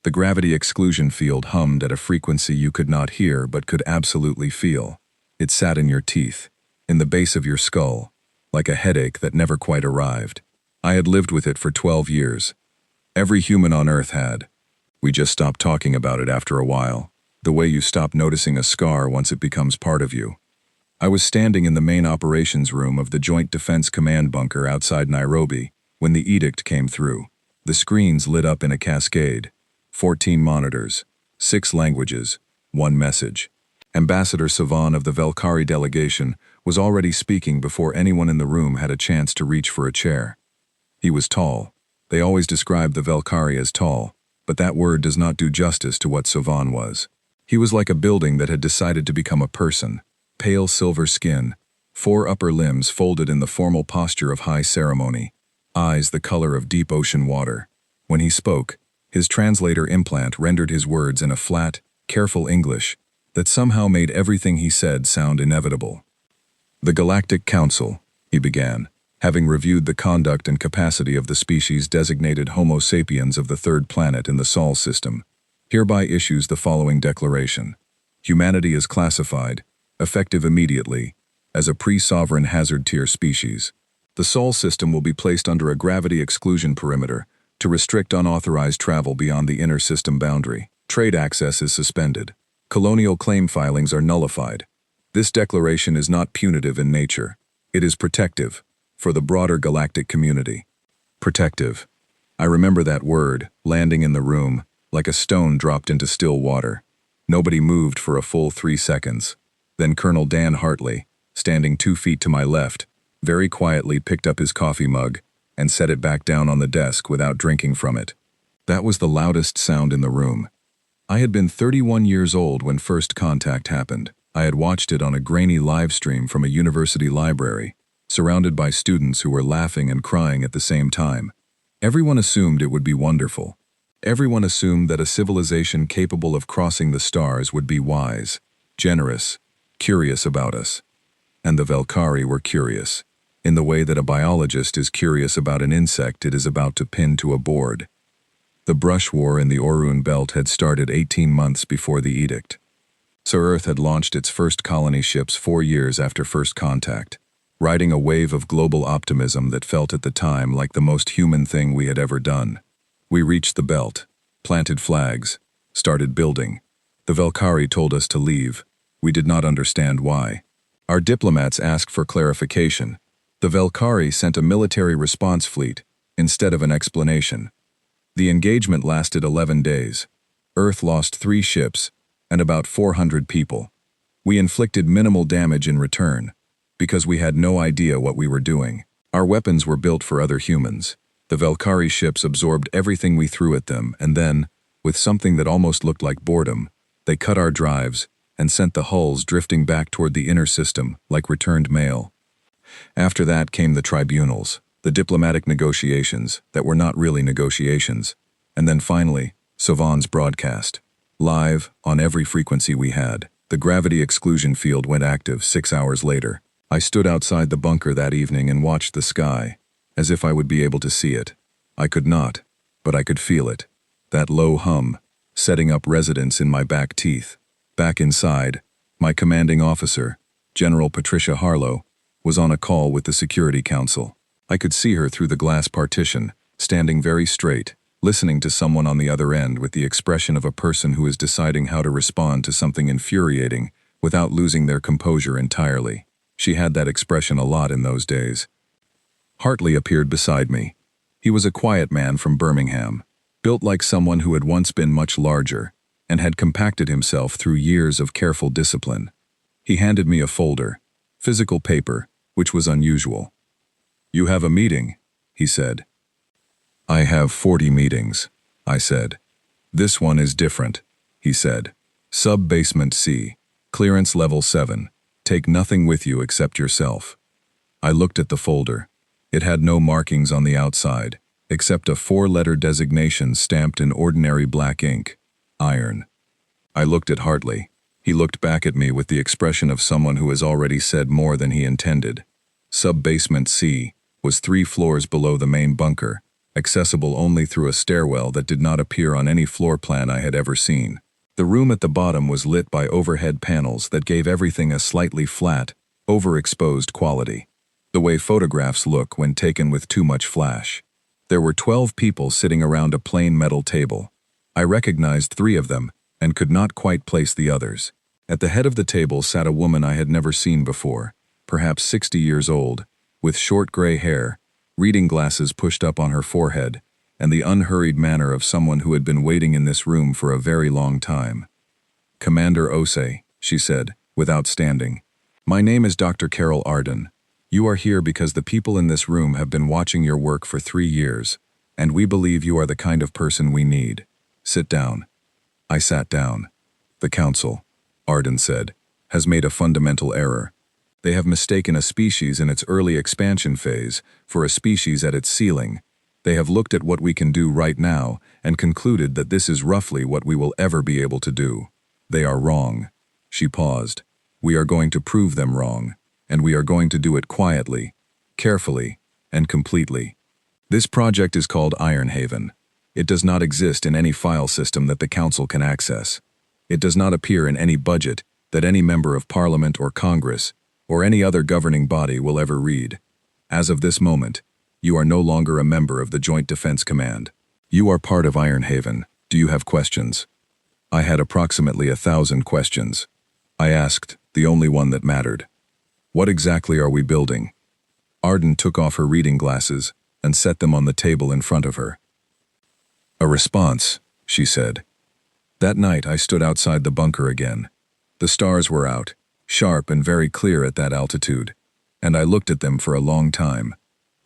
The gravity exclusion field hummed at a frequency you could not hear but could absolutely feel. It sat in your teeth, in the base of your skull, like a headache that never quite arrived. I had lived with it for 12 years. Every human on Earth had. We just stopped talking about it after a while, the way you stop noticing a scar once it becomes part of you. I was standing in the main operations room of the Joint Defense Command bunker outside Nairobi when the edict came through. The screens lit up in a cascade. 14 monitors, 6 languages, 1 message. Ambassador Savan of the Valkyrie delegation was already speaking before anyone in the room had a chance to reach for a chair. He was tall. They always described the Valkyrie as tall, but that word does not do justice to what Savan was. He was like a building that had decided to become a person. Pale silver skin, 4 upper limbs folded in the formal posture of high ceremony, eyes the color of deep ocean water. When he spoke, his translator implant rendered his words in a flat, careful English that somehow made everything he said sound inevitable. "The Galactic Council," he began, having reviewed the conduct and capacity of the species designated Homo sapiens of the 3rd planet in the Sol system, hereby issues the following declaration. Humanity is classified, effective immediately, as a pre-sovereign hazard tier species. The Sol system will be placed under a gravity exclusion perimeter to restrict unauthorized travel beyond the inner system boundary. Trade access is suspended. Colonial claim filings are nullified. This declaration is not punitive in nature. It is protective, for the broader galactic community. Protective. I remember that word, landing in the room, like a stone dropped into still water. Nobody moved for a full 3 seconds. Then Colonel Dan Hartley, standing 2 feet to my left, very quietly picked up his coffee mug and set it back down on the desk without drinking from it. That was the loudest sound in the room. I had been 31 years old when first contact happened. I had watched it on a grainy live stream from a university library, surrounded by students who were laughing and crying at the same time. Everyone assumed it would be wonderful. Everyone assumed that a civilization capable of crossing the stars would be wise, generous, curious about us. And the Valkyrie were curious, in the way that a biologist is curious about an insect it is about to pin to a board. The brush war in the Orun Belt had started 18 months before the edict. So Earth had launched its first colony ships 4 years after first contact, riding a wave of global optimism that felt at the time like the most human thing we had ever done. We reached the belt, planted flags, started building. The Valkyrie told us to leave. We did not understand why. Our diplomats asked for clarification. The Valkyrie sent a military response fleet instead of an explanation. The engagement lasted 11 days. Earth lost 3 ships and about 400 people. We inflicted minimal damage in return because we had no idea what we were doing. Our weapons were built for other humans. The Valkyrie ships absorbed everything we threw at them, and then, with something that almost looked like boredom, they cut our drives and sent the hulls drifting back toward the inner system like returned mail. After that came the tribunals, the diplomatic negotiations that were not really negotiations, and then finally, Savan's broadcast. Live, on every frequency we had. The gravity exclusion field went active 6 hours later. I stood outside the bunker that evening and watched the sky, as if I would be able to see it. I could not, but I could feel it. That low hum, setting up residence in my back teeth. Back inside, my commanding officer, General Patricia Harlow, was on a call with the Security Council. I could see her through the glass partition, standing very straight, listening to someone on the other end with the expression of a person who is deciding how to respond to something infuriating without losing their composure entirely. She had that expression a lot in those days. Hartley appeared beside me. He was a quiet man from Birmingham, built like someone who had once been much larger and had compacted himself through years of careful discipline. He handed me a folder, physical paper, which was unusual. "You have a meeting," he said. "I have 40 meetings," I said. "This one is different," he said. "Sub-basement C, clearance level 7. Take nothing with you except yourself." I looked at the folder. It had no markings on the outside, except a 4-letter designation stamped in ordinary black ink. Iron. I looked at Hartley. He looked back at me with the expression of someone who has already said more than he intended. Sub-basement C was 3 floors below the main bunker, accessible only through a stairwell that did not appear on any floor plan I had ever seen. The room at the bottom was lit by overhead panels that gave everything a slightly flat, overexposed quality, the way photographs look when taken with too much flash. There were 12 people sitting around a plain metal table. I recognized 3 of them and could not quite place the others. At the head of the table sat a woman I had never seen before, perhaps 60 years old, with short gray hair, reading glasses pushed up on her forehead, and the unhurried manner of someone who had been waiting in this room for a very long time. "Commander Osei," she said, without standing. "My name is Dr. Carol Arden. You are here because the people in this room have been watching your work for 3 years, and we believe you are the kind of person we need. Sit down." I sat down. "The Council," Arden said, "has made a fundamental error. They have mistaken a species in its early expansion phase for a species at its ceiling. They have looked at what we can do right now and concluded that this is roughly what we will ever be able to do. They are wrong." She paused. "We are going to prove them wrong, and we are going to do it quietly, carefully, and completely. This project is called Ironhaven. It does not exist in any file system that the Council can access. It does not appear in any budget that any member of Parliament or Congress or any other governing body will ever read. As of this moment, you are no longer a member of the Joint Defense Command. You are part of Ironhaven. Do you have questions?" I had approximately 1,000 questions. I asked, the only one that mattered. "What exactly are we building?" Arden took off her reading glasses and set them on the table in front of her. "A response," she said. That night I stood outside the bunker again. The stars were out, sharp and very clear at that altitude, and I looked at them for a long time.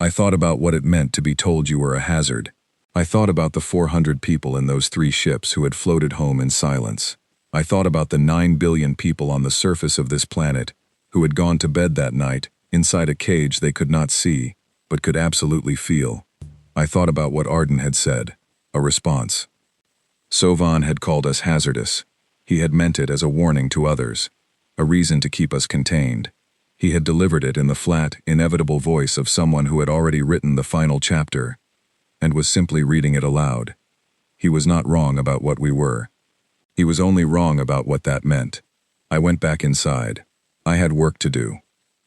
I thought about what it meant to be told you were a hazard. I thought about the 400 people in those 3 ships who had floated home in silence. I thought about the 9 billion people on the surface of this planet who had gone to bed that night inside a cage they could not see, but could absolutely feel. I thought about what Arden had said, a response. Sovan had called us hazardous. He had meant it as a warning to others, a reason to keep us contained. He had delivered it in the flat, inevitable voice of someone who had already written the final chapter, and was simply reading it aloud. He was not wrong about what we were. He was only wrong about what that meant. I went back inside. I had work to do.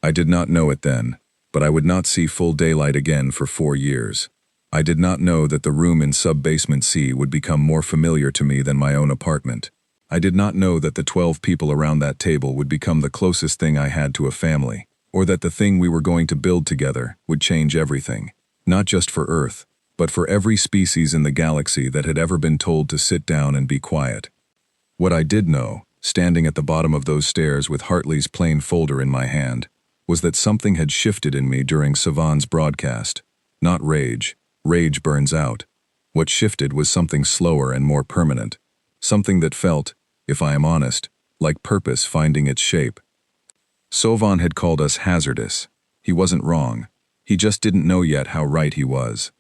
I did not know it then, but I would not see full daylight again for 4 years. I did not know that the room in sub-basement C would become more familiar to me than my own apartment. I did not know that the 12 people around that table would become the closest thing I had to a family, or that the thing we were going to build together would change everything, not just for Earth, but for every species in the galaxy that had ever been told to sit down and be quiet. What I did know, standing at the bottom of those stairs with Hartley's plain folder in my hand, was that something had shifted in me during Savan's broadcast. Not rage. Rage burns out. What shifted was something slower and more permanent. Something that felt, if I am honest, like purpose finding its shape. Sovan had called us hazardous. He wasn't wrong. He just didn't know yet how right he was.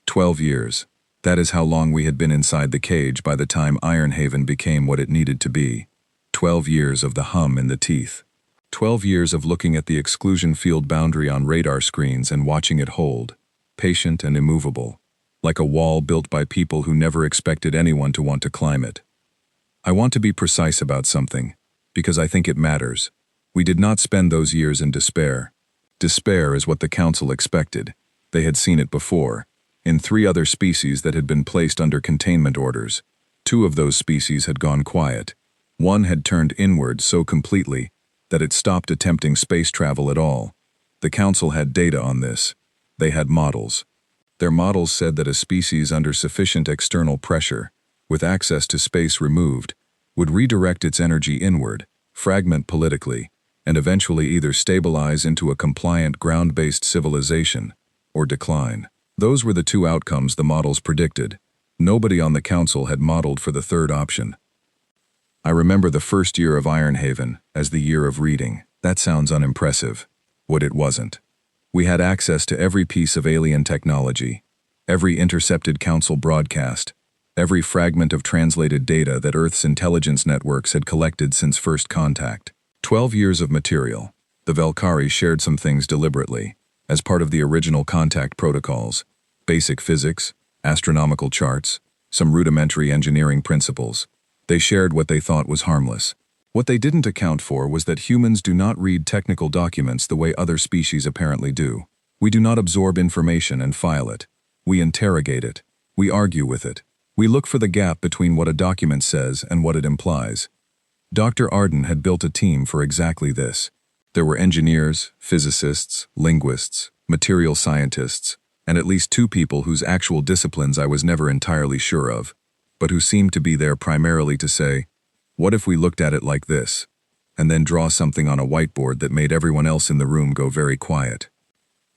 12 years. That is how long we had been inside the cage by the time Ironhaven became what it needed to be. 12 years of the hum in the teeth. 12 years of looking at the exclusion field boundary on radar screens and watching it hold, patient and immovable, like a wall built by people who never expected anyone to want to climb it. I want to be precise about something, because I think it matters. We did not spend those years in despair. Despair is what the Council expected. They had seen it before, in 3 other species that had been placed under containment orders. 2 of those species had gone quiet. 1 had turned inward so completely that it stopped attempting space travel at all. The Council had data on this. They had models. Their models said that a species under sufficient external pressure, with access to space removed, would redirect its energy inward, fragment politically, and eventually either stabilize into a compliant ground-based civilization or decline. Those were the 2 outcomes the models predicted. Nobody on the Council had modeled for the 3rd option. I remember the first year of Ironhaven as the year of reading. That sounds unimpressive. What it wasn't. We had access to every piece of alien technology, every intercepted Council broadcast, every fragment of translated data that Earth's intelligence networks had collected since first contact. 12 years of material. The Velkari shared some things deliberately, as part of the original contact protocols. basic physics, astronomical charts, some rudimentary engineering principles. They shared what they thought was harmless. What they didn't account for was that humans do not read technical documents the way other species apparently do. We do not absorb information and file it. We interrogate it. We argue with it. We look for the gap between what a document says and what it implies. Dr. Arden had built a team for exactly this. There were engineers, physicists, linguists, material scientists, and at least 2 people whose actual disciplines I was never entirely sure of, but who seemed to be there primarily to say, what if we looked at it like this, and then draw something on a whiteboard that made everyone else in the room go very quiet.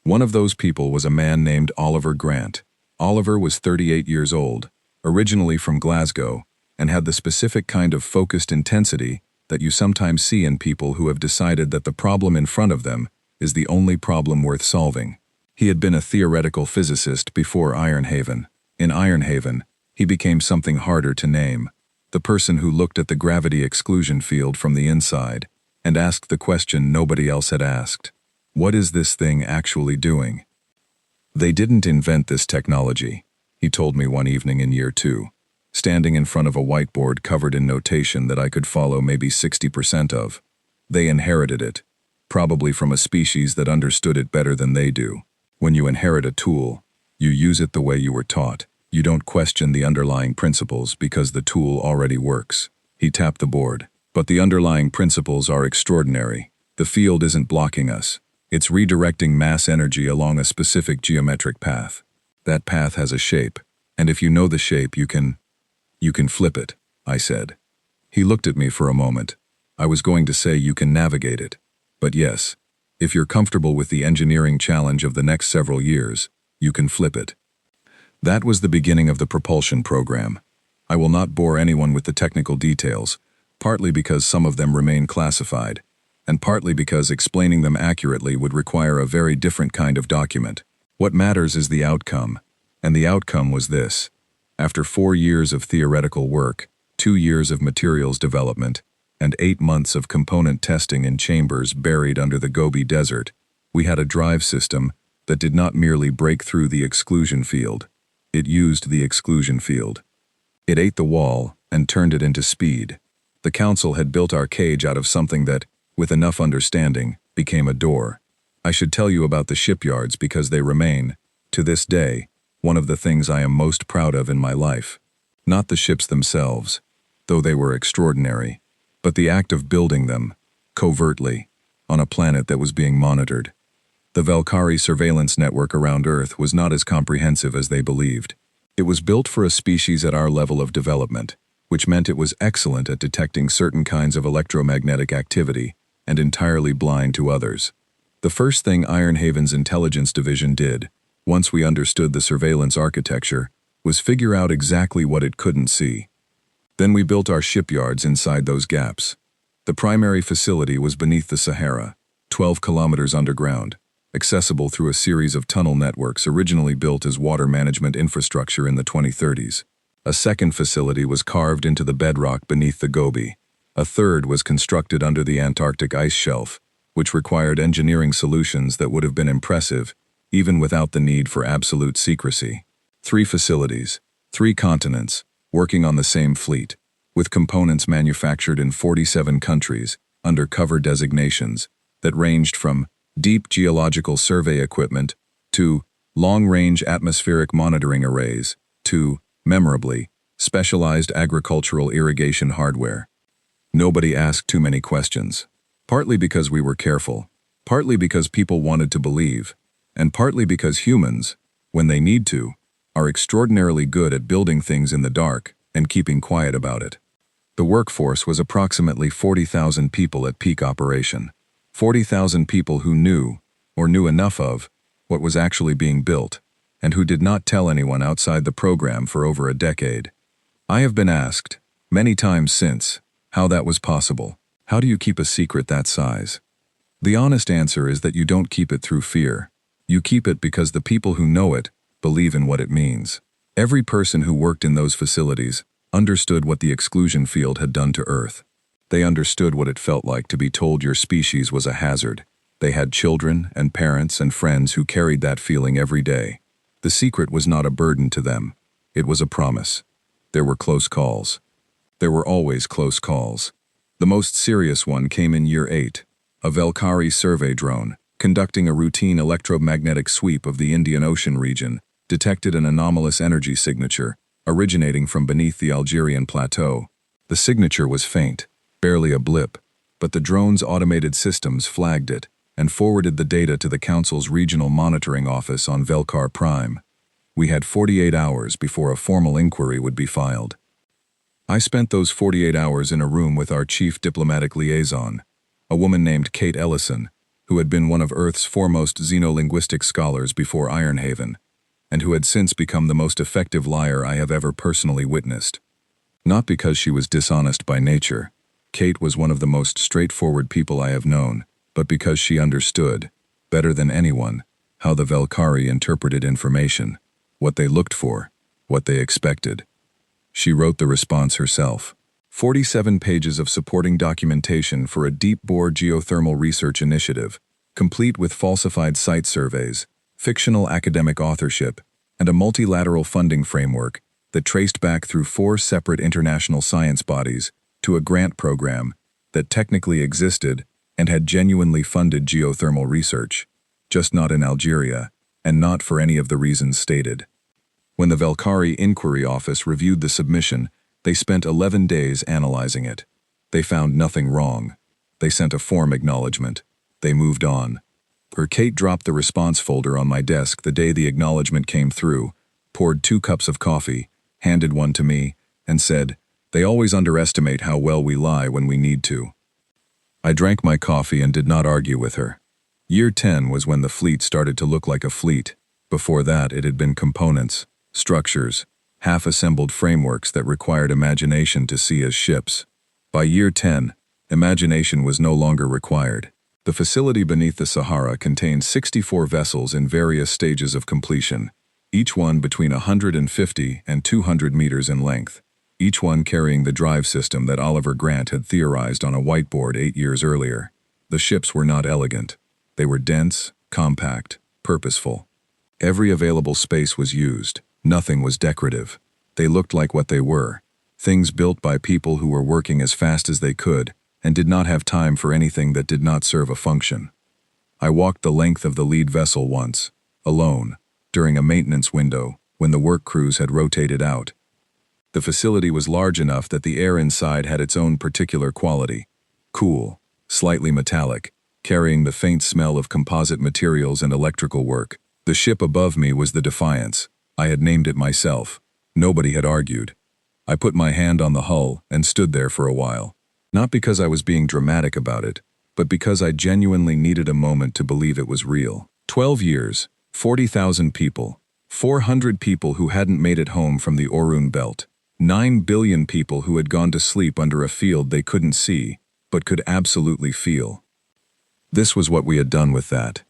One of those people was a man named Oliver Grant. Oliver was 38 years old, originally from Glasgow, and had the specific kind of focused intensity that you sometimes see in people who have decided that the problem in front of them is the only problem worth solving. He had been a theoretical physicist before Ironhaven. In Ironhaven, he became something harder to name. The person who looked at the gravity exclusion field from the inside and asked the question nobody else had asked. What is this thing actually doing? They didn't invent this technology, he told me one evening in year 2, standing in front of a whiteboard covered in notation that I could follow maybe 60% of. They inherited it, probably from a species that understood it better than they do. When you inherit a tool, you use it the way you were taught. You don't question the underlying principles because the tool already works. He tapped the board. But the underlying principles are extraordinary. The field isn't blocking us. It's redirecting mass energy along a specific geometric path. That path has a shape, and if you know the shape, you can flip it, I said. He looked at me for a moment. I was going to say you can navigate it. But yes, if you're comfortable with the engineering challenge of the next several years, you can flip it. That was the beginning of the propulsion program. I will not bore anyone with the technical details, partly because some of them remain classified, and partly because explaining them accurately would require a very different kind of document. What matters is the outcome, and the outcome was this. After 4 years of theoretical work, 2 years of materials development, and 8 months of component testing in chambers buried under the Gobi Desert, we had a drive system that did not merely break through the exclusion field. It used the exclusion field. It ate the wall and turned it into speed. The council had built our cage out of something that, with enough understanding, became a door. I should tell you about the shipyards because they remain, to this day, one of the things I am most proud of in my life. Not the ships themselves, though they were extraordinary, but the act of building them, covertly, on a planet that was being monitored. The Valkyrie surveillance network around Earth was not as comprehensive as they believed. It was built for a species at our level of development, which meant it was excellent at detecting certain kinds of electromagnetic activity and entirely blind to others. The first thing Ironhaven's intelligence division did, once we understood the surveillance architecture, was figure out exactly what it couldn't see. Then we built our shipyards inside those gaps. The primary facility was beneath the Sahara, 12 kilometers underground, accessible through a series of tunnel networks originally built as water management infrastructure in the 2030s. A second facility was carved into the bedrock beneath the Gobi. A third was constructed under the Antarctic ice shelf, which required engineering solutions that would have been impressive, even without the need for absolute secrecy. 3 facilities, 3 continents, working on the same fleet, with components manufactured in 47 countries, under cover designations, that ranged from deep geological survey equipment to long-range atmospheric monitoring arrays to, memorably, specialized agricultural irrigation hardware. Nobody asked too many questions, partly because we were careful, partly because people wanted to believe, and partly because humans, when they need to, are extraordinarily good at building things in the dark and keeping quiet about it. The workforce was approximately 40,000 people at peak operation. 40,000 people who knew, or knew enough of, what was actually being built, and who did not tell anyone outside the program for over a decade. I have been asked, many times since, how that was possible. How do you keep a secret that size? The honest answer is that you don't keep it through fear. You keep it because the people who know it believe in what it means. Every person who worked in those facilities understood what the exclusion field had done to Earth. They understood what it felt like to be told your species was a hazard. They had children and parents and friends who carried that feeling every day. The secret was not a burden to them. It was a promise. There were close calls. There were always close calls. The most serious one came in year 8. A Valkyrie survey drone, conducting a routine electromagnetic sweep of the Indian Ocean region, detected an anomalous energy signature, originating from beneath the Algerian plateau. The signature was faint, barely a blip, but the drone's automated systems flagged it and forwarded the data to the Council's regional monitoring office on Velkar Prime. We had 48 hours before a formal inquiry would be filed. I spent those 48 hours in a room with our chief diplomatic liaison, a woman named Kate Ellison, who had been one of Earth's foremost xenolinguistic scholars before Ironhaven, and who had since become the most effective liar I have ever personally witnessed. Not because she was dishonest by nature. Kate was one of the most straightforward people I have known, but because she understood, better than anyone, how the Valkyrie interpreted information, what they looked for, what they expected. She wrote the response herself. 47 pages of supporting documentation for a deep-bore geothermal research initiative, complete with falsified site surveys, fictional academic authorship, and a multilateral funding framework that traced back through 4 separate international science bodies to a grant program that technically existed and had genuinely funded geothermal research, just not in Algeria, and not for any of the reasons stated. When the Valkyrie Inquiry Office reviewed the submission, they spent 11 days analyzing it. They found nothing wrong. They sent a form acknowledgement. They moved on. Kate dropped the response folder on my desk the day the acknowledgement came through, poured 2 cups of coffee, handed one to me, and said, "They always underestimate how well we lie when we need to." I drank my coffee and did not argue with her. Year 10 was when the fleet started to look like a fleet. Before that, it had been components, structures, half-assembled frameworks that required imagination to see as ships. By year 10, imagination was no longer required. The facility beneath the Sahara contained 64 vessels in various stages of completion, each one between 150 and 200 meters in length, each one carrying the drive system that Oliver Grant had theorized on a whiteboard 8 years earlier. The ships were not elegant. They were dense, compact, purposeful. Every available space was used. Nothing was decorative. They looked like what they were, things built by people who were working as fast as they could and did not have time for anything that did not serve a function. I walked the length of the lead vessel once, alone, during a maintenance window when the work crews had rotated out. The facility was large enough that the air inside had its own particular quality, cool, slightly metallic, carrying the faint smell of composite materials and electrical work. The ship above me was the Defiance. I had named it myself. Nobody had argued. I put my hand on the hull and stood there for a while. Not because I was being dramatic about it, but because I genuinely needed a moment to believe it was real. 12 years, 40,000 people, 400 people who hadn't made it home from the Orun Belt, 9 billion people who had gone to sleep under a field they couldn't see, but could absolutely feel. This was what we had done with that.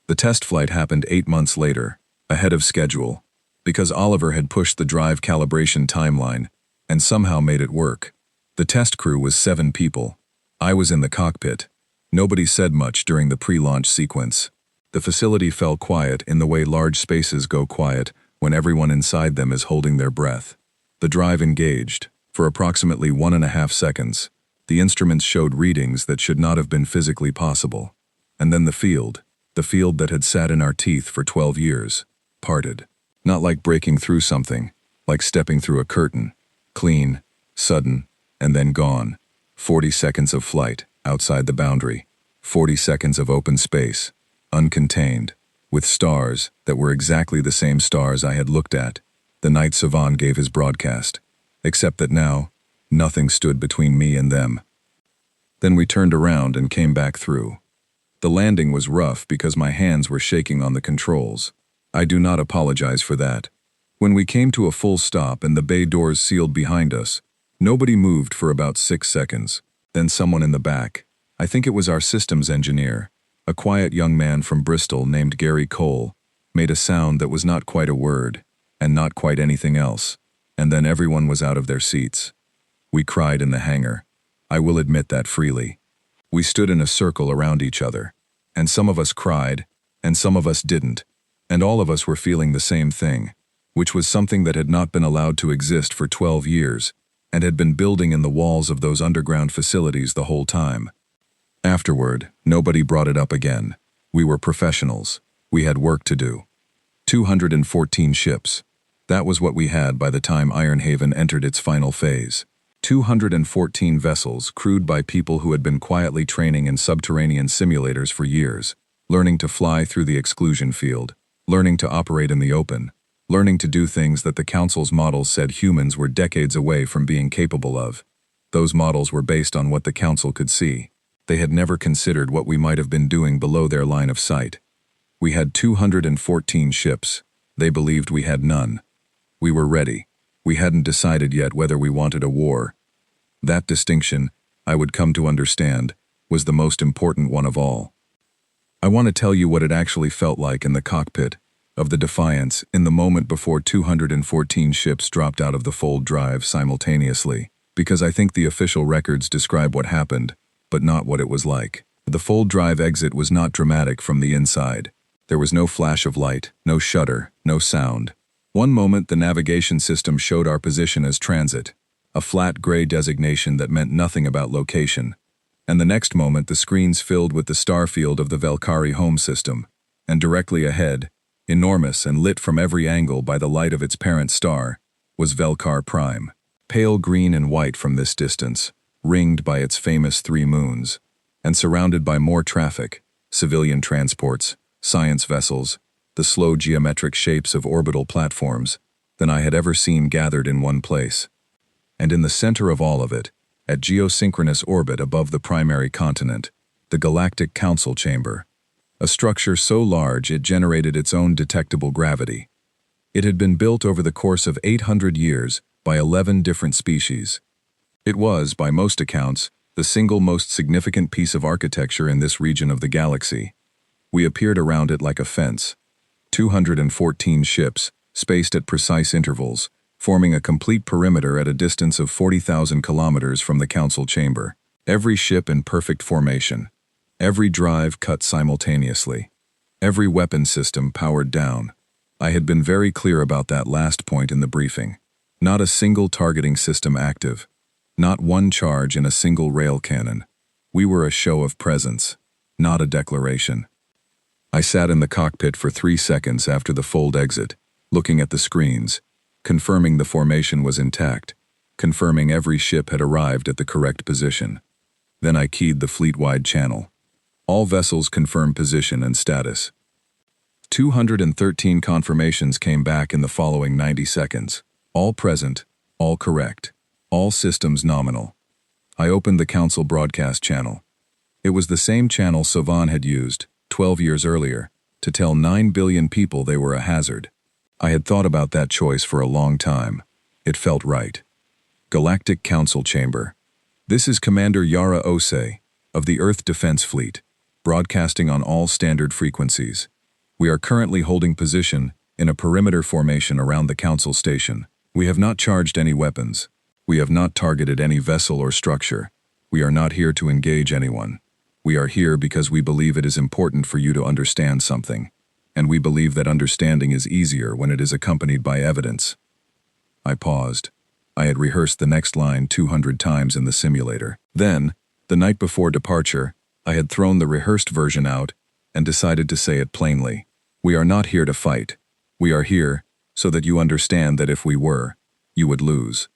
The test flight happened 8 months later, ahead of schedule, because Oliver had pushed the drive calibration timeline and somehow made it work. The test crew was 7 people. I was in the cockpit. Nobody said much during the pre-launch sequence. The facility fell quiet in the way large spaces go quiet when everyone inside them is holding their breath. The drive engaged. For approximately 1.5 seconds, the instruments showed readings that should not have been physically possible. And then the field that had sat in our teeth for 12 years, parted. Not like breaking through something, like stepping through a curtain. Clean, sudden, and then gone. 40 seconds of flight, outside the boundary. 40 seconds of open space, uncontained, with stars that were exactly the same stars I had looked at the night Savan gave his broadcast, except that now, nothing stood between me and them. Then we turned around and came back through. The landing was rough because my hands were shaking on the controls. I do not apologize for that. When we came to a full stop and the bay doors sealed behind us, nobody moved for about 6 seconds. Then someone in the back, I think it was our systems engineer, a quiet young man from Bristol named Gary Cole, made a sound that was not quite a word, and not quite anything else, and then everyone was out of their seats. We cried in the hangar. I will admit that freely. We stood in a circle around each other, and some of us cried, and some of us didn't, And all of us were feeling the same thing, which was something that had not been allowed to exist for 12 years, and had been building in the walls of those underground facilities the whole time. Afterward, nobody brought it up again. We were professionals. We had work to do. 214 ships. That was what we had by the time Ironhaven entered its final phase. 214 vessels crewed by people who had been quietly training in subterranean simulators for years, learning to fly through the exclusion field, learning to operate in the open, learning to do things that the Council's models said humans were decades away from being capable of. Those models were based on what the Council could see. They had never considered what we might have been doing below their line of sight. We had 214 ships. They believed we had none. We were ready. We hadn't decided yet whether we wanted a war. That distinction, I would come to understand, was the most important one of all. I want to tell you what it actually felt like in the cockpit of the Defiance in the moment before 214 ships dropped out of the fold drive simultaneously, because I think the official records describe what happened, but not what it was like. The fold drive exit was not dramatic from the inside. There was no flash of light, no shudder, no sound. One moment the navigation system showed our position as transit, a flat gray designation that meant nothing about location, and the next moment the screens filled with the star field of the Valkyrie home system, and directly ahead, enormous and lit from every angle by the light of its parent star, was Velkar Prime, pale green and white from this distance, ringed by its famous 3 moons, and surrounded by more traffic, civilian transports, science vessels, the slow geometric shapes of orbital platforms, than I had ever seen gathered in one place. And in the center of all of it, at geosynchronous orbit above the primary continent, the Galactic Council Chamber, a structure so large it generated its own detectable gravity. It had been built over the course of 800 years by 11 different species. It was, by most accounts, the single most significant piece of architecture in this region of the galaxy. We appeared around it like a fence. 214 ships, spaced at precise intervals, forming a complete perimeter at a distance of 40,000 kilometers from the Council Chamber. Every ship in perfect formation. Every drive cut simultaneously. Every weapon system powered down. I had been very clear about that last point in the briefing. Not a single targeting system active. Not one charge in a single rail cannon. We were a show of presence, not a declaration. I sat in the cockpit for 3 seconds after the fold exit, looking at the screens, confirming the formation was intact, confirming every ship had arrived at the correct position. Then I keyed the fleet-wide channel. All vessels confirm position and status. 213 confirmations came back in the following 90 seconds. All present, all correct, all systems nominal. I opened the Council broadcast channel. It was the same channel Savan had used, 12 years earlier, to tell 9 billion people they were a hazard. I had thought about that choice for a long time. It felt right. Galactic Council Chamber. This is Commander Yara Ose, of the Earth Defense Fleet, broadcasting on all standard frequencies. We are currently holding position in a perimeter formation around the Council Station. We have not charged any weapons. We have not targeted any vessel or structure. We are not here to engage anyone. We are here because we believe it is important for you to understand something, and we believe that understanding is easier when it is accompanied by evidence. I paused. I had rehearsed the next line 200 times in the simulator. Then, the night before departure, I had thrown the rehearsed version out and decided to say it plainly. We are not here to fight. We are here so that you understand that if we were, you would lose.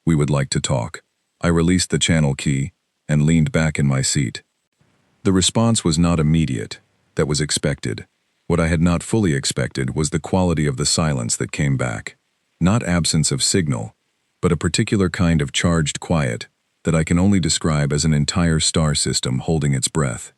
We would like to talk. I released the channel key and leaned back in my seat. The response was not immediate. That was expected. What I had not fully expected was the quality of the silence that came back. Not absence of signal, but a particular kind of charged quiet that I can only describe as an entire star system holding its breath.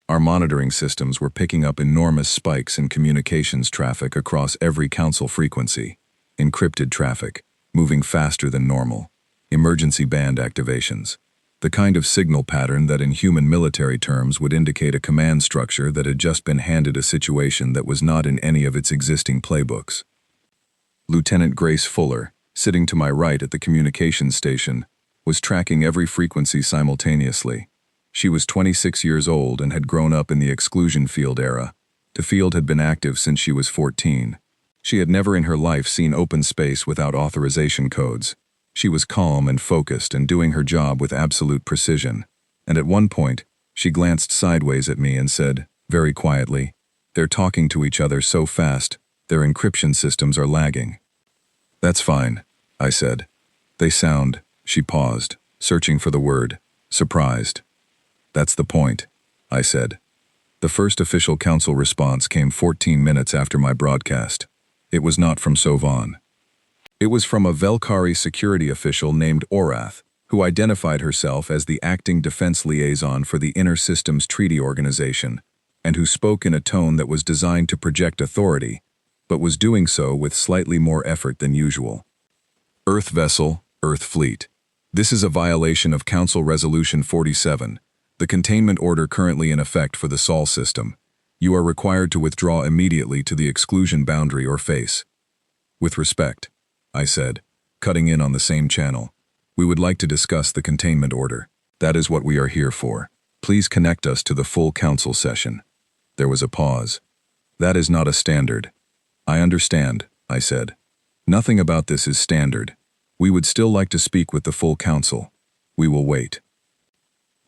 Our monitoring systems were picking up enormous spikes in communications traffic across every Council frequency. Encrypted traffic, moving faster than normal. Emergency band activations. The kind of signal pattern that in human military terms would indicate a command structure that had just been handed a situation that was not in any of its existing playbooks. Lieutenant Grace Fuller, sitting to my right at the communications station, was tracking every frequency simultaneously. She was 26 years old and had grown up in the exclusion field era. The field had been active since she was 14. She had never in her life seen open space without authorization codes. She was calm and focused and doing her job with absolute precision. And at one point, she glanced sideways at me and said, very quietly, "They're talking to each other so fast, their encryption systems are lagging." "That's fine," I said. "They sound," she paused, searching for the word, "surprised." "That's the point," I said. The first official council response came 14 minutes after my broadcast. It was not from Sovan. It was from a Velkari security official named Orath, who identified herself as the acting defense liaison for the Inner Systems Treaty Organization, and who spoke in a tone that was designed to project authority, but was doing so with slightly more effort than usual. "Earth vessel, Earth fleet. This is a violation of Council Resolution 47, the containment order currently in effect for the Sol system. You are required to withdraw immediately to the exclusion boundary or face." "With respect," I said, cutting in on the same channel. "We would like to discuss the containment order. That is what we are here for. Please connect us to the full council session." There was a pause. "That is not a standard." "I understand," I said. "Nothing about this is standard. We would still like to speak with the full council. We will wait."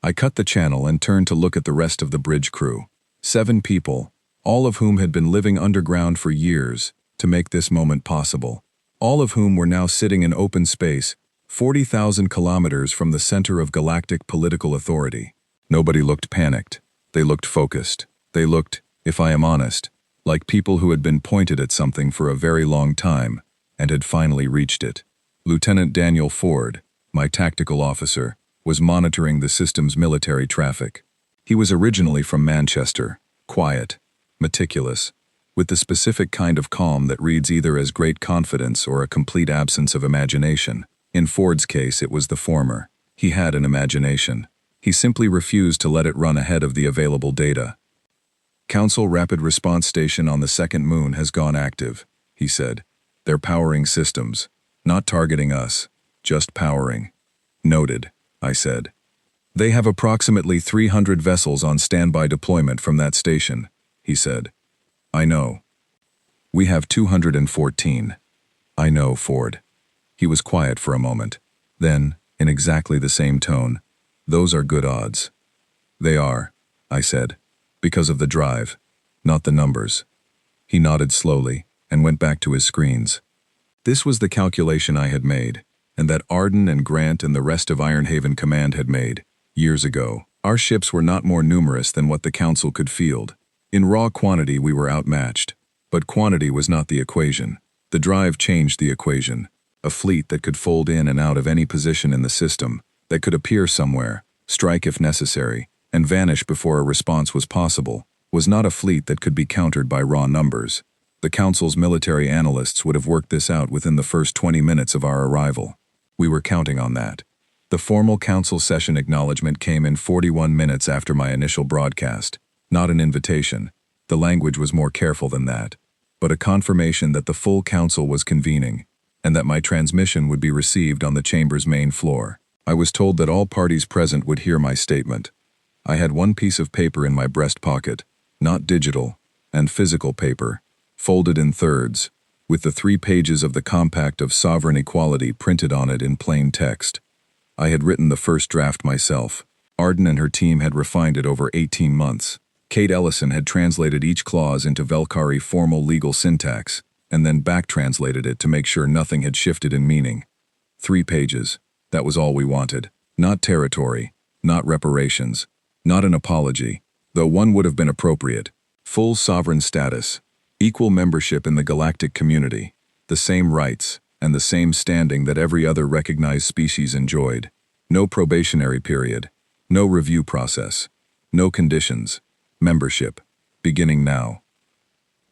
I cut the channel and turned to look at the rest of the bridge crew. 7 people, all of whom had been living underground for years to make this moment possible. All of whom were now sitting in open space, 40,000 kilometers from the center of galactic political authority. Nobody looked panicked. They looked focused. They looked, if I am honest, like people who had been pointed at something for a very long time and had finally reached it. Lieutenant Daniel Ford, my tactical officer, was monitoring the system's military traffic. He was originally from Manchester, quiet, meticulous, with the specific kind of calm that reads either as great confidence or a complete absence of imagination. In Ford's case, it was the former. He had an imagination. He simply refused to let it run ahead of the available data. "Council Rapid Response Station on the second moon has gone active," he said. "They're powering systems. Not targeting us, just powering." "Noted," I said. "They have approximately 300 vessels on standby deployment from that station," he said. "I know." "We have 214. "I know, Ford." He was quiet for a moment. Then, in exactly the same tone, "Those are good odds." "They are," I said, "because of the drive, not the numbers." He nodded slowly and went back to his screens. This was the calculation I had made, and that Arden and Grant and the rest of Ironhaven Command had made, years ago. Our ships were not more numerous than what the Council could field. In raw quantity we were outmatched, but quantity was not the equation. The drive changed the equation. A fleet that could fold in and out of any position in the system, that could appear somewhere, strike if necessary, and vanish before a response was possible, was not a fleet that could be countered by raw numbers. The Council's military analysts would have worked this out within the first 20 minutes of our arrival. We were counting on that. The formal Council session acknowledgement came in 41 minutes after my initial broadcast. Not an invitation. The language was more careful than that. But a confirmation that the full Council was convening, and that my transmission would be received on the chamber's main floor. I was told that all parties present would hear my statement. I had one piece of paper in my breast pocket, not digital, and physical paper, folded in thirds, with the 3 pages of the Compact of Sovereign Equality printed on it in plain text. I had written the first draft myself. Arden and her team had refined it over 18 months. Kate Ellison had translated each clause into Velkari formal legal syntax, and then back-translated it to make sure nothing had shifted in meaning. 3 pages. That was all we wanted. Not territory, not reparations, not an apology, though one would have been appropriate. Full sovereign status, equal membership in the galactic community, the same rights, and the same standing that every other recognized species enjoyed. No probationary period, no review process, no conditions, membership, beginning now.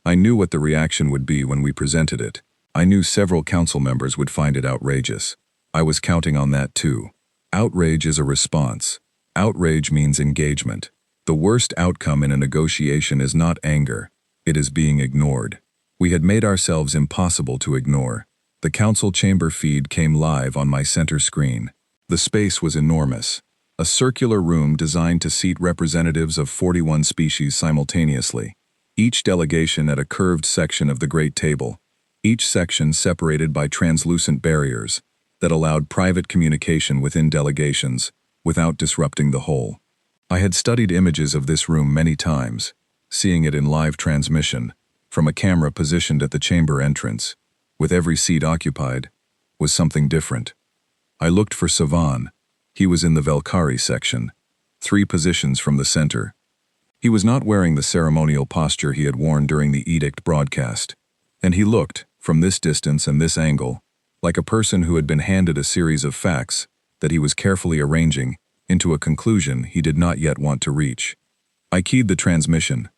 I knew what the reaction would be when we presented it. I knew several council members would find it outrageous. I was counting on that too. Outrage is a response. Outrage means engagement. The worst outcome in a negotiation is not anger. It is being ignored. We had made ourselves impossible to ignore. The council chamber feed came live on my center screen. The space was enormous. A circular room designed to seat representatives of 41 species simultaneously. each delegation at a curved section of the great table, each section separated by translucent barriers that allowed private communication within delegations without disrupting the whole. I had studied images of this room many times, seeing it in live transmission, from a camera positioned at the chamber entrance, with every seat occupied, was something different. I looked for Savan. He was in the Velkari section, 3 positions from the center. He was not wearing the ceremonial posture he had worn during the edict broadcast, and he looked, from this distance and this angle, like a person who had been handed a series of facts that he was carefully arranging into a conclusion he did not yet want to reach. I keyed the transmission.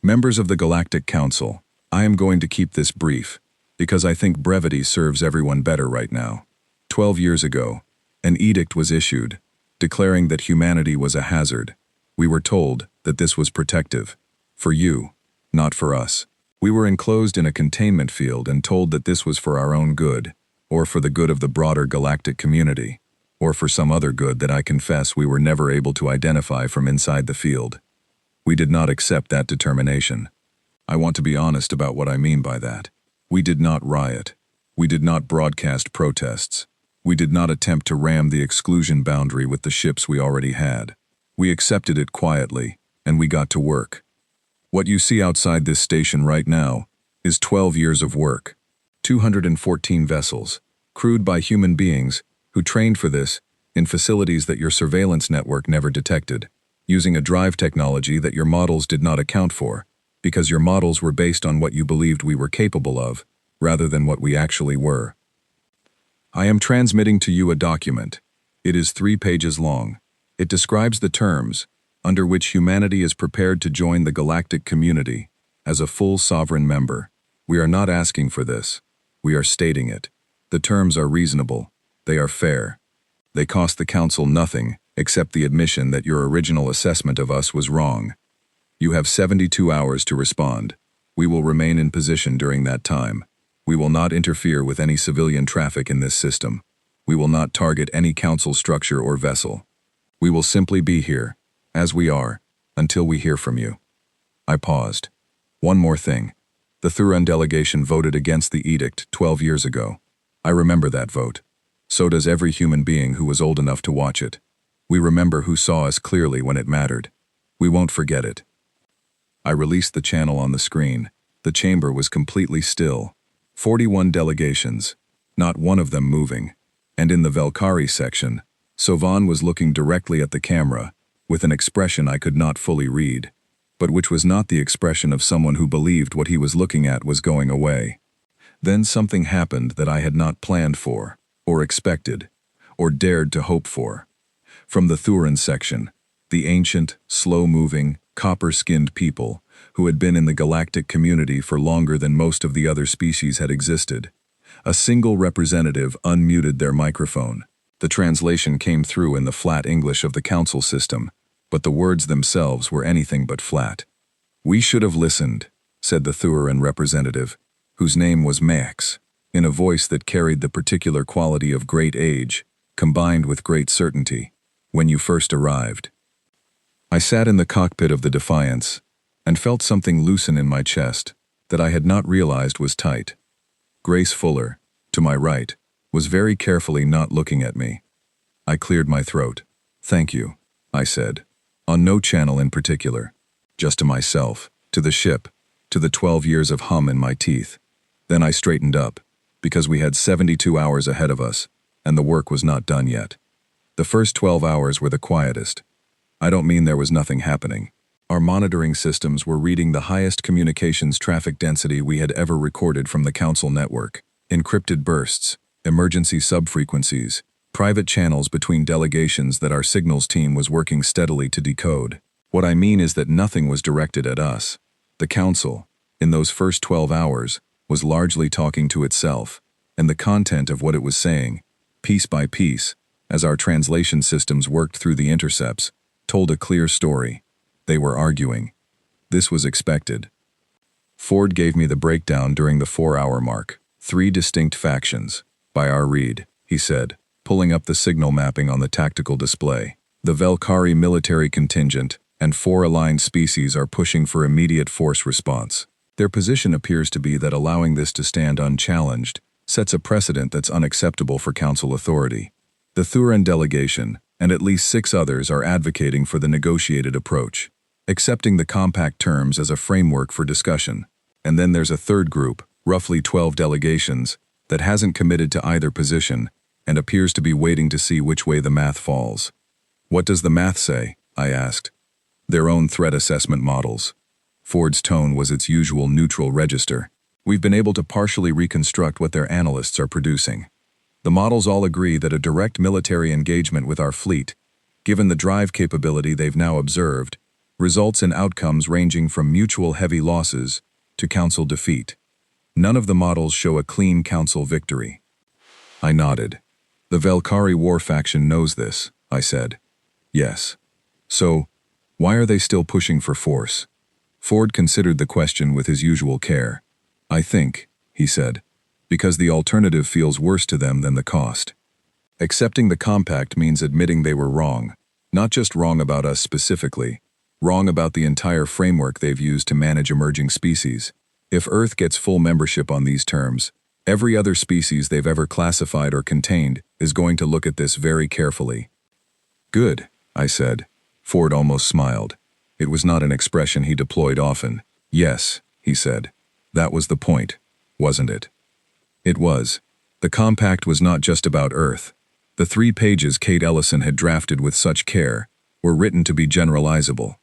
Members of the Galactic Council, I am going to keep this brief, because I think brevity serves everyone better right now. 12 years ago, an edict was issued, declaring that humanity was a hazard. We were told that this was protective. For you, not for us. We were enclosed in a containment field and told that this was for our own good, or for the good of the broader galactic community, or for some other good that I confess we were never able to identify from inside the field. We did not accept that determination. I want to be honest about what I mean by that. We did not riot. We did not broadcast protests. We did not attempt to ram the exclusion boundary with the ships we already had. We accepted it quietly, and we got to work. What you see outside this station right now is 12 years of work. 214 vessels, crewed by human beings who trained for this in facilities that your surveillance network never detected, using a drive technology that your models did not account for, because your models were based on what you believed we were capable of, rather than what we actually were. I am transmitting to you a document. It is 3 pages long. It describes the terms under which humanity is prepared to join the galactic community as a full sovereign member. We are not asking for this. We are stating it. The terms are reasonable. They are fair. They cost the Council nothing except the admission that your original assessment of us was wrong. You have 72 hours to respond. We will remain in position during that time. We will not interfere with any civilian traffic in this system. We will not target any Council structure or vessel. We will simply be here, as we are, until we hear from you. I paused. One more thing. The Thuran delegation voted against the edict 12 years ago. I remember that vote. So does every human being who was old enough to watch it. We remember who saw us clearly when it mattered. We won't forget it. I released the channel on the screen. The chamber was completely still. 41 delegations, not one of them moving. And in the Velkari section, Sovan was looking directly at the camera, with an expression I could not fully read, but which was not the expression of someone who believed what he was looking at was going away. Then something happened that I had not planned for, or expected, or dared to hope for. From the Thuran section, the ancient, slow-moving, copper-skinned people who had been in the galactic community for longer than most of the other species had existed, a single representative unmuted their microphone. The translation came through in the flat English of the Council system, but the words themselves were anything but flat. "We should have listened," said the Thuran representative, whose name was Max, in a voice that carried the particular quality of great age, combined with great certainty, "when you first arrived." I sat in the cockpit of the Defiance, and felt something loosen in my chest that I had not realized was tight. Grace Fuller, to my right, was very carefully not looking at me. I cleared my throat. "Thank you," I said, on no channel in particular, just to myself, to the ship, to the 12 years of hum in my teeth. Then I straightened up, because we had 72 hours ahead of us, and the work was not done yet. The first 12 hours were the quietest. I don't mean there was nothing happening. Our monitoring systems were reading the highest communications traffic density we had ever recorded from the Council network. Encrypted bursts, emergency subfrequencies, private channels between delegations that our signals team was working steadily to decode. What I mean is that nothing was directed at us. The Council, in those first 12 hours, was largely talking to itself, and the content of what it was saying, piece by piece, as our translation systems worked through the intercepts, told a clear story. They were arguing. This was expected. Ford gave me the breakdown during the 4-hour mark. 3 distinct factions. By our read, he said, pulling up the signal mapping on the tactical display. The Velkari military contingent and 4 aligned species are pushing for immediate force response. Their position appears to be that allowing this to stand unchallenged sets a precedent that's unacceptable for Council authority. The Thuran delegation, and at least 6 others, are advocating for the negotiated approach, accepting the compact terms as a framework for discussion. And then there's a third group, roughly 12 delegations, that hasn't committed to either position and appears to be waiting to see which way the math falls. What does the math say? I asked. Their own threat assessment models. Ford's tone was its usual neutral register. We've been able to partially reconstruct what their analysts are producing. The models all agree that a direct military engagement with our fleet, given the drive capability they've now observed, results in outcomes ranging from mutual heavy losses to Council defeat. None of the models show a clean Council victory. I nodded. The Velkhari War faction knows this, I said. Yes. So, why are they still pushing for force? Ford considered the question with his usual care. I think, he said, because the alternative feels worse to them than the cost. Accepting the compact means admitting they were wrong, not just wrong about us specifically, wrong about the entire framework they've used to manage emerging species. If Earth gets full membership on these terms, every other species they've ever classified or contained is going to look at this very carefully. Good, I said. Ford almost smiled. It was not an expression he deployed often. Yes, he said. That was the point, wasn't it? It was. The compact was not just about Earth. The 3 pages Kate Ellison had drafted with such care were written to be generalizable.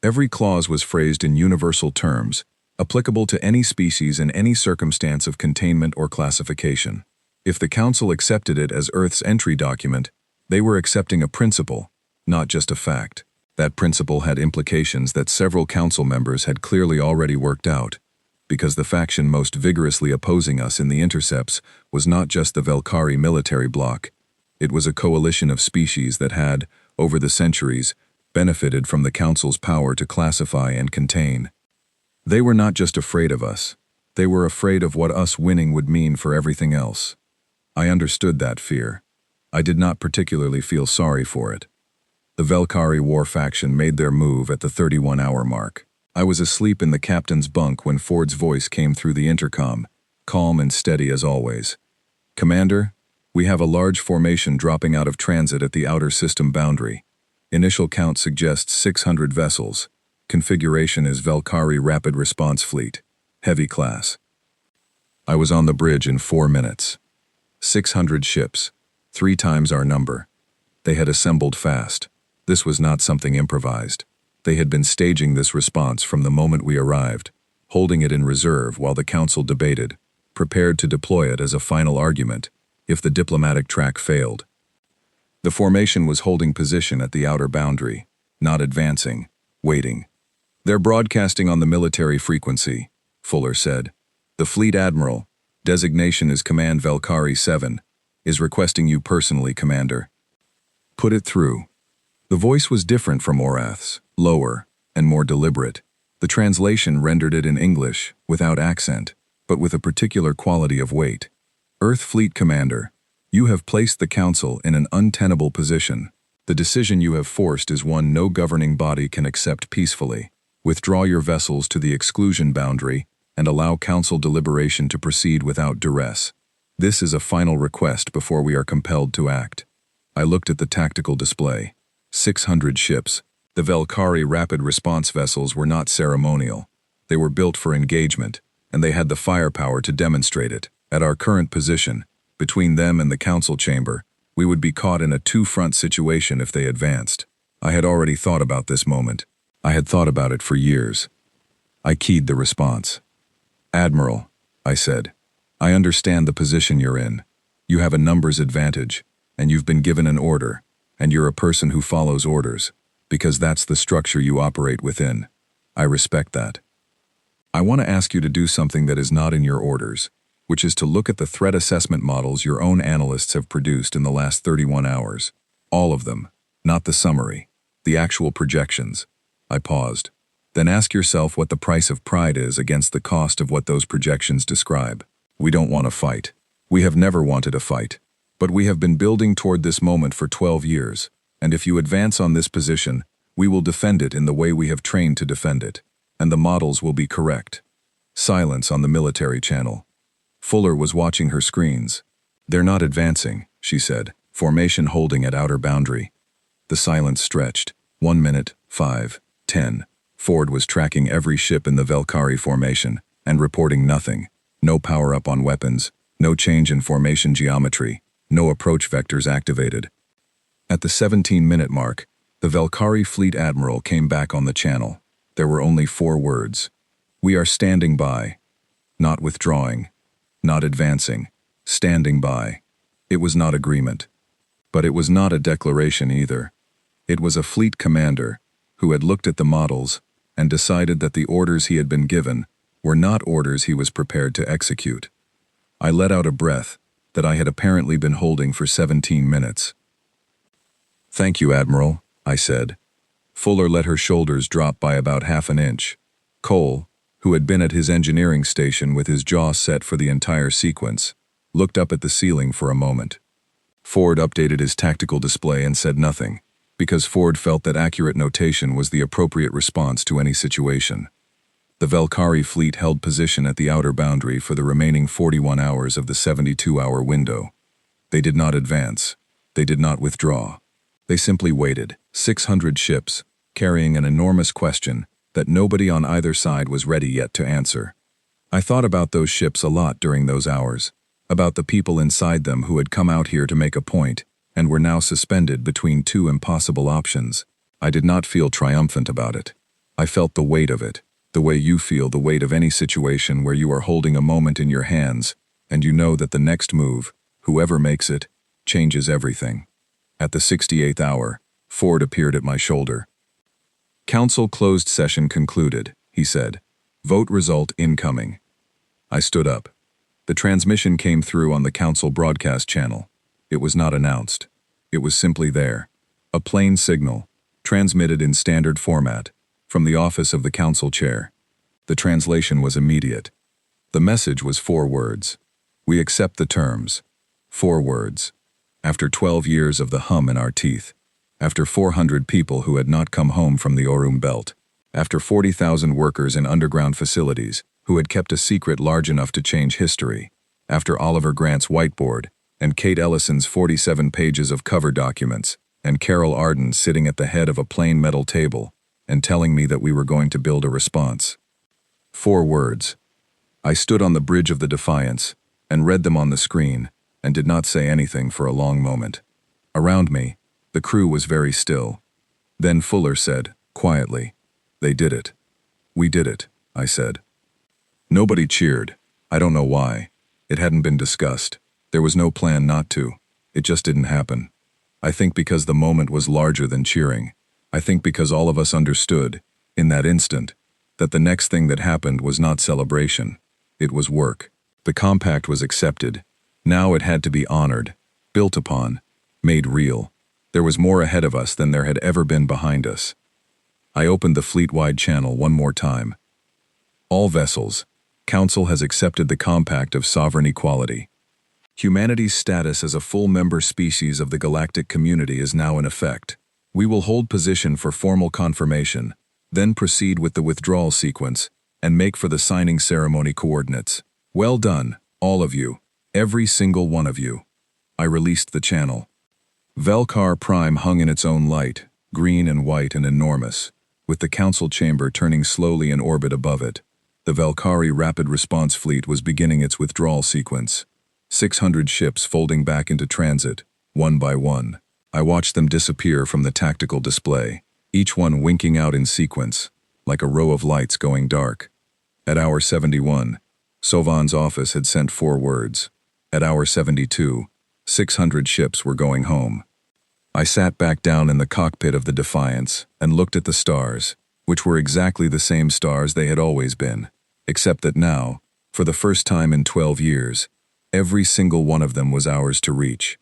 Every clause was phrased in universal terms, applicable to any species in any circumstance of containment or classification. If the Council accepted it as Earth's entry document, they were accepting a principle, not just a fact. That principle had implications that several Council members had clearly already worked out, because the faction most vigorously opposing us in the intercepts was not just the Velkhari military bloc. It was a coalition of species that had, over the centuries, benefited from the Council's power to classify and contain. They were not just afraid of us. They were afraid of what us winning would mean for everything else. I understood that fear. I did not particularly feel sorry for it. The Velkhari War faction made their move at the 31-hour mark. I was asleep in the captain's bunk when Ford's voice came through the intercom, calm and steady as always. Commander, we have a large formation dropping out of transit at the outer system boundary. Initial count suggests 600 vessels. Configuration is Velkhari Rapid Response Fleet, heavy class. I was on the bridge in 4 minutes. 600 ships, 3 times our number. They had assembled fast. This was not something improvised. They had been staging this response from the moment we arrived, holding it in reserve while the Council debated, prepared to deploy it as a final argument if the diplomatic track failed. The formation was holding position at the outer boundary, not advancing, waiting. They're broadcasting on the military frequency, Fuller said. The Fleet Admiral, designation is Command Velkhari 7, is requesting you personally, Commander. Put it through. The voice was different from Orath's, lower, and more deliberate. The translation rendered it in English, without accent, but with a particular quality of weight. Earth Fleet Commander, you have placed the Council in an untenable position. The decision you have forced is one no governing body can accept peacefully. Withdraw your vessels to the exclusion boundary and allow Council deliberation to proceed without duress. This is a final request before we are compelled to act. I looked at the tactical display. 600 ships. The Velkhari rapid response vessels were not ceremonial. They were built for engagement, and they had the firepower to demonstrate it. At our current position, between them and the Council chamber, we would be caught in a two-front situation if they advanced. I had already thought about this moment. I had thought about it for years. I keyed the response. Admiral, I said, I understand the position you're in. You have a numbers advantage, and you've been given an order, and you're a person who follows orders, because that's the structure you operate within. I respect that. I want to ask you to do something that is not in your orders, which is to look at the threat assessment models your own analysts have produced in the last 31 hours. All of them, not the summary, the actual projections. I paused. Then ask yourself what the price of pride is against the cost of what those projections describe. We don't want to fight. We have never wanted a fight. But we have been building toward this moment for 12 years, and if you advance on this position, We will defend it in the way we have trained to defend it, and the models will be correct. Silence on the military channel. Fuller was watching her screens. They're not advancing, she said, formation holding at outer boundary. The silence stretched. 1 minute, 5, 10. Ford was tracking every ship in the Valkyrie formation and reporting nothing. No power-up on weapons, no change in formation geometry, no approach vectors activated. At the 17-minute mark, the Valkyrie Fleet Admiral came back on the channel. There were only 4 words. We are standing by. Not withdrawing. Not advancing. Standing by. It was not agreement. But it was not a declaration either. It was a fleet commander who had looked at the models and decided that the orders he had been given were not orders he was prepared to execute. I let out a breath that I had apparently been holding for 17 minutes. "Thank you, Admiral," I said. Fuller let her shoulders drop by about half an inch. Cole, who had been at his engineering station with his jaw set for the entire sequence, looked up at the ceiling for a moment. Ford updated his tactical display and said nothing, because Ford felt that accurate notation was the appropriate response to any situation. The Valkyrie fleet held position at the outer boundary for the remaining 41 hours of the 72-hour window. They did not advance. They did not withdraw. They simply waited, 600 ships, carrying an enormous question that nobody on either side was ready yet to answer. I thought about those ships a lot during those hours, about the people inside them who had come out here to make a point and were now suspended between 2 impossible options. I did not feel triumphant about it. I felt the weight of it, the way you feel the weight of any situation where you are holding a moment in your hands and you know that the next move, whoever makes it, changes everything. At the 68th hour, Ford appeared at my shoulder. "Council closed session concluded," he said. "Vote result incoming." I stood up. The transmission came through on the council broadcast channel. It was not announced. It was simply there. A plain signal, transmitted in standard format, from the office of the council chair. The translation was immediate. The message was 4 words. "We accept the terms." 4 words. After 12 years of the hum in our teeth. After 400 people who had not come home from the Orum Belt. After 40,000 workers in underground facilities who had kept a secret large enough to change history. After Oliver Grant's whiteboard, and Kate Ellison's 47 pages of cover documents, and Carol Arden sitting at the head of a plain metal table, and telling me that we were going to build a response. 4 words. I stood on the bridge of the Defiance, and read them on the screen, and did not say anything for a long moment. Around me, the crew was very still. Then Fuller said, quietly, "They did it." "We did it," I said. Nobody cheered. I don't know why. It hadn't been discussed. There was no plan not to. It just didn't happen. I think because the moment was larger than cheering. I think because all of us understood, in that instant, that the next thing that happened was not celebration. It was work. The compact was accepted. Now it had to be honored, built upon, made real. There was more ahead of us than there had ever been behind us. I opened the fleet-wide channel one more time. "All vessels. Council has accepted the Compact of Sovereign Equality. Humanity's status as a full member species of the galactic community is now in effect. We will hold position for formal confirmation, then proceed with the withdrawal sequence, and make for the signing ceremony coordinates. Well done, all of you, every single one of you." I released the channel. Velkar Prime hung in its own light, green and white and enormous, with the council chamber turning slowly in orbit above it. The Valkyrie Rapid Response Fleet was beginning its withdrawal sequence. 600 ships folding back into transit, one by one. I watched them disappear from the tactical display, each one winking out in sequence, like a row of lights going dark. At hour 71, Sovan's office had sent 4 words. At hour 72, 600 ships were going home. I sat back down in the cockpit of the Defiance and looked at the stars, which were exactly the same stars they had always been, except that now, for the first time in 12 years, every single one of them was ours to reach.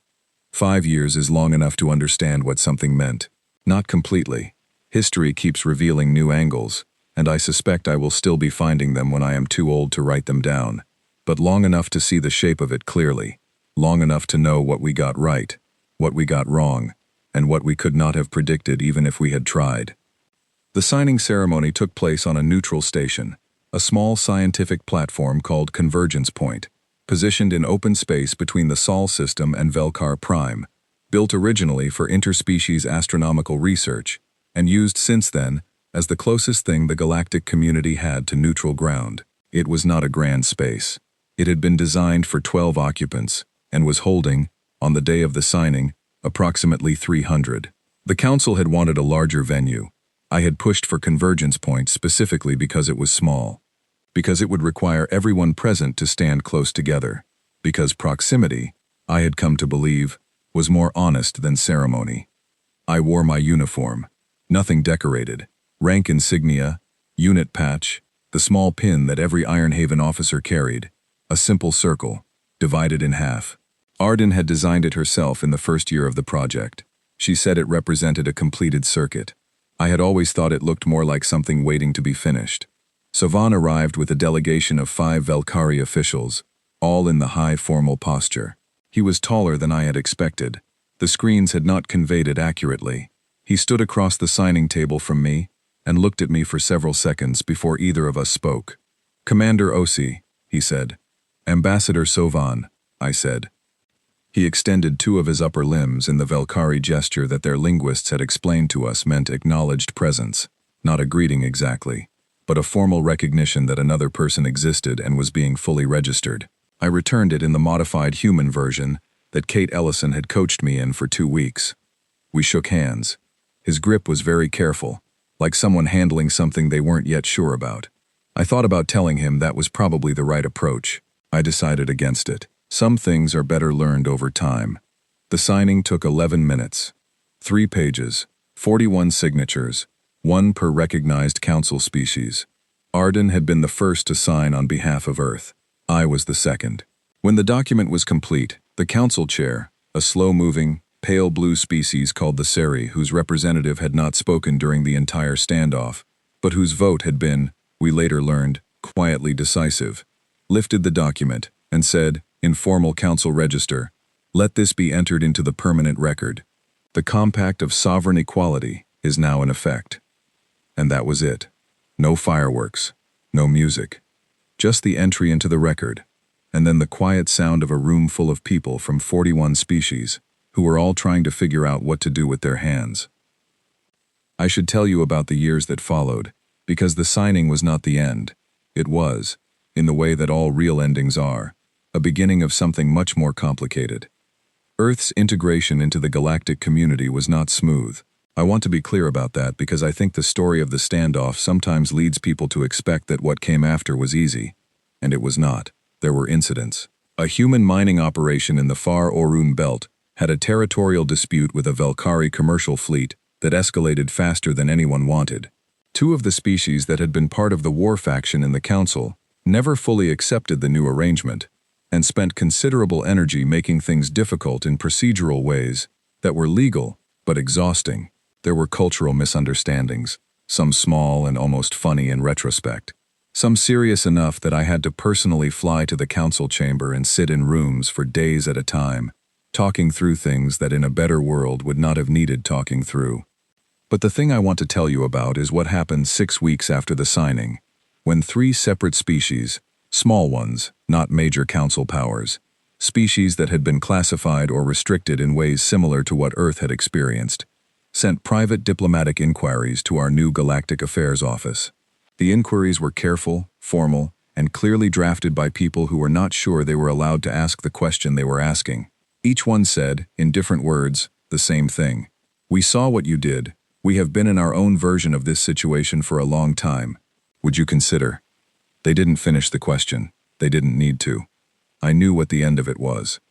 5 years is long enough to understand what something meant. Not completely. History keeps revealing new angles, and I suspect I will still be finding them when I am too old to write them down, but long enough to see the shape of it clearly, long enough to know what we got right, what we got wrong, and what we could not have predicted even if we had tried. The signing ceremony took place on a neutral station, a small scientific platform called Convergence Point, positioned in open space between the Sol system and Velkar Prime, built originally for interspecies astronomical research, and used since then as the closest thing the galactic community had to neutral ground. It was not a grand space. It had been designed for 12 occupants, and was holding, on the day of the signing, approximately 300. The council had wanted a larger venue. I had pushed for Convergence Point specifically because it was small, because it would require everyone present to stand close together, because proximity, I had come to believe, was more honest than ceremony. I wore my uniform, nothing decorated, rank insignia, unit patch, the small pin that every Ironhaven officer carried, a simple circle, divided in half. Arden had designed it herself in the first year of the project. She said it represented a completed circuit. I had always thought it looked more like something waiting to be finished. Savan arrived with a delegation of 5 Velkari officials, all in the high formal posture. He was taller than I had expected. The screens had not conveyed it accurately. He stood across the signing table from me and looked at me for several seconds before either of us spoke. "Commander Osi," he said. "Ambassador Sovan," I said. He extended 2 of his upper limbs in the Velkari gesture that their linguists had explained to us meant acknowledged presence, not a greeting exactly, but a formal recognition that another person existed and was being fully registered. I returned it in the modified human version that Kate Ellison had coached me in for 2 weeks. We shook hands. His grip was very careful, like someone handling something they weren't yet sure about. I thought about telling him that was probably the right approach. I decided against it. Some things are better learned over time. The signing took 11 minutes. 3 pages, 41 signatures, 1 per recognized council species. Arden had been the first to sign on behalf of Earth. I was the second. When the document was complete, the council chair, a slow-moving, pale blue species called the Seri, whose representative had not spoken during the entire standoff, but whose vote had been, we later learned, quietly decisive, lifted the document and said, in formal council register, "Let this be entered into the permanent record. The compact of sovereign equality is now in effect." And that was it. No fireworks, no music, just the entry into the record, and then the quiet sound of a room full of people from 41 species, who were all trying to figure out what to do with their hands. I should tell you about the years that followed, because the signing was not the end. It was, in the way that all real endings are, a beginning of something much more complicated. Earth's integration into the galactic community was not smooth. I want to be clear about that because I think the story of the standoff sometimes leads people to expect that what came after was easy, and it was not. There were incidents. A human mining operation in the far Orun belt had a territorial dispute with a Velkari commercial fleet that escalated faster than anyone wanted. 2 of the species that had been part of the war faction in the council never fully accepted the new arrangement, and spent considerable energy making things difficult in procedural ways that were legal but exhausting. There were cultural misunderstandings, some small and almost funny in retrospect, some serious enough that I had to personally fly to the council chamber and sit in rooms for days at a time, talking through things that in a better world would not have needed talking through. But the thing I want to tell you about is what happened 6 weeks after the signing, when 3 separate species, small ones, not major council powers, species that had been classified or restricted in ways similar to what Earth had experienced, sent private diplomatic inquiries to our new Galactic Affairs Office. The inquiries were careful, formal, and clearly drafted by people who were not sure they were allowed to ask the question they were asking. Each one said, in different words, the same thing. "We saw what you did. We have been in our own version of this situation for a long time. Would you consider?" They didn't finish the question. They didn't need to. I knew what the end of it was.